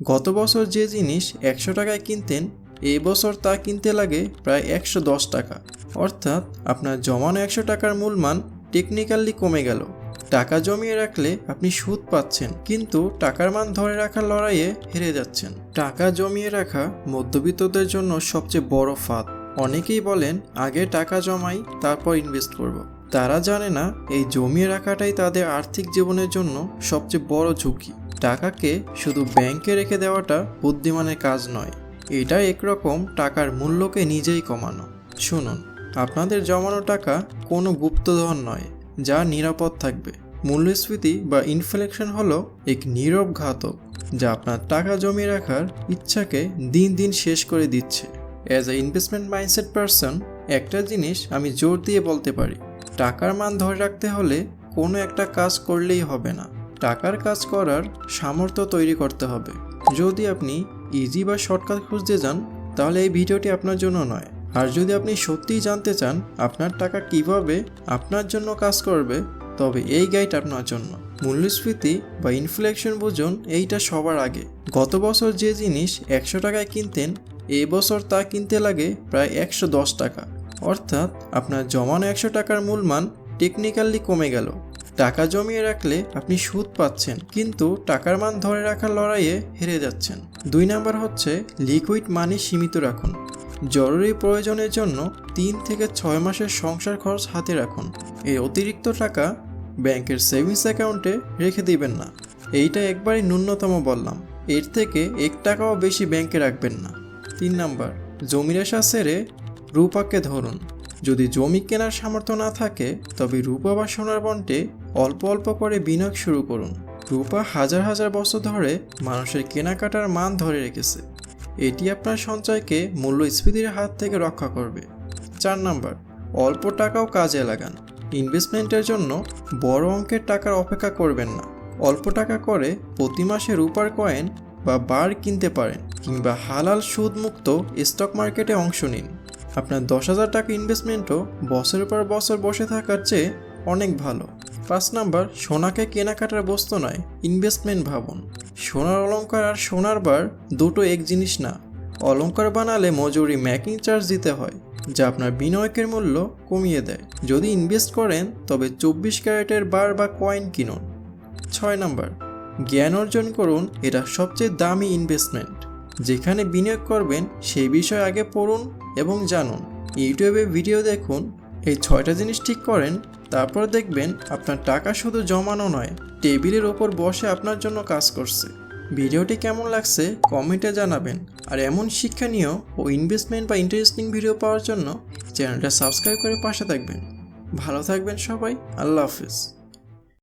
গত বছর যে জিনিস 100 টাকায় কিনতেন এই বছর তা কিনতে লাগে প্রায় 110 টাকা। অর্থাৎ আপনার জমানো 100 টাকার মূলমান টেকনিক্যালি কমে গেল। টাকা জমিয়ে রাখলে আপনি সুদ পাচ্ছেন, কিন্তু টাকার মান ধরে রাখার লড়াইয়ে হেরে যাচ্ছেন। টাকা জমিয়ে রাখা মধ্যবিত্তদের জন্য সবচেয়ে বড় ফাঁদ। অনেকেই বলেন আগে টাকা জমাই তারপর ইনভেস্ট করব। তারা জানে না এই জমিয়ে রাখাটাই তাদের আর্থিক জীবনের জন্য সবচেয়ে বড় ঝুঁকি। টাকাকে শুধু ব্যাংকে রেখে দেওয়াটা বুদ্ধিমানের কাজ নয়, এটা একরকম টাকার মূল্যকে নিজেই কমানো। শুনুন, আপনাদের জমানো টাকা কোনো গুপ্তধন নয় যা নিরাপদ থাকবে। মূল্যস্ফীতি বা ইনফ্লেশন হলো এক নীরব ঘাতক যা আপনার টাকা জমিয়ে রাখার ইচ্ছাকে দিন দিন শেষ করে দিচ্ছে। As a investment mindset person, একটা জিনিস আমি জোর দিয়ে বলতে পারি, টাকার মান ধরে রাখতে হলে কোনো একটা কাজ করলেই হবে না, টাকার কাজ করার সামর্থ্য তৈরি করতে হবে। যদি আপনি ইজি বা শর্টকাট খুঁজতে যান তাহলে এই ভিডিওটি আপনার জন্য নয়। আর যদি আপনি সত্যিই জানতে চান আপনার টাকা কিভাবে আপনার জন্য কাজ করবে, তবে এই গাইড আপনার জন্য। মূল্যস্ফীতি বা ইনফ্লেশন বুঝুন এইটা সবার আগে। গত বছর যে জিনিস 100 টাকায় কিনতেন এই বছর তা কিনতে লাগে প্রায় 110 টাকা। অর্থাৎ আপনার জমানো 100 টাকার মূলমান টেকনিক্যালি কমে গেল। টাকা জমিয়ে রাখলে আপনি সুদ পাচ্ছেন, কিন্তু টাকার মান ধরে রাখার লড়াইয়ে হেরে যাচ্ছেন। 2 নাম্বার হচ্ছে লিকুইড মানি সীমিত রাখুন। জরুরি প্রয়োজনের জন্য 3 থেকে 6 মাসের সংসার খরচ হাতে রাখুন। এই অতিরিক্ত টাকা ব্যাংকের সেভিংস অ্যাকাউন্টে রেখে দিবেন না। এইটা একবারই ন্যূনতম বললাম, এর থেকে 1 টাকাও বেশি ব্যাংকে রাখবেন না। 3 নাম্বার, জমির আশা ছেড়ে রূপাকে ধরুন। যদি জমি কেনার সামর্থ্য না থাকে তবে রূপা বা সোনার বন্ডে অল্প অল্প করে বিনিয়োগ শুরু করুন। রূপা হাজার হাজার বছর ধরে মানুষের কেনাকাটার মান ধরে রেখেছে। এটি আপনার সঞ্চয়কে মূল্যস্ফীতির হাত থেকে রক্ষা করবে। 4 নাম্বার, অল্প টাকাও কাজে লাগান। ইনভেস্টমেন্টের জন্য বড় অঙ্কের টাকার অপেক্ষা করবেন না। অল্প টাকা করে প্রতি মাসে রূপার কয়েন বা বার কিনতে পারেন, কিংবা হালাল সুদমুক্ত স্টক মার্কেটে অংশ নিন। আপনার 10,000 টাকা ইনভেস্টমেন্টও বছরের পর বছর বসে থাকার চেয়ে অনেক ভালো। 5 নাম্বার, সোনাকে কেনাকাটার বস্তু নয়, ইনভেস্টমেন্ট ভাবুন। সোনার অলংকার আর সোনার বার দুটো এক জিনিস না। অলংকার বানালে মজুরি মেকিং চার্জ দিতে হয়, যা আপনার বিনিয়োগের মূল্য কমিয়ে দেয়। যদি ইনভেস্ট করেন তবে 24 ক্যারেটের বার বা কয়েন কিনুন। 6 নাম্বার, জ্ঞান অর্জন করুন। এটা সবচেয়ে দামি ইনভেস্টমেন্ট। যেখানে বিনিয়োগ করবেন সেই বিষয়ে আগে পড়ুন এবং জানুন। ইউটিউবে ভিডিও দেখুন, এই 6টা জিনিস ঠিক করেন, তারপর দেখবেন আপনার টাকা শুধু জমানো নয়, টেবিলের ওপর বসে আপনার জন্য কাজ করছে। ভিডিওটি কেমন লাগছে কমেন্টে জানাবেন। আর এমন শিক্ষণীয় ও ইনভেস্টমেন্ট বা ইন্টারেস্টিং ভিডিও পাওয়ার জন্য চ্যানেলটা সাবস্ক্রাইব করে পাশে থাকবেন। ভালো থাকবেন সবাই। আল্লাহ হাফিজ।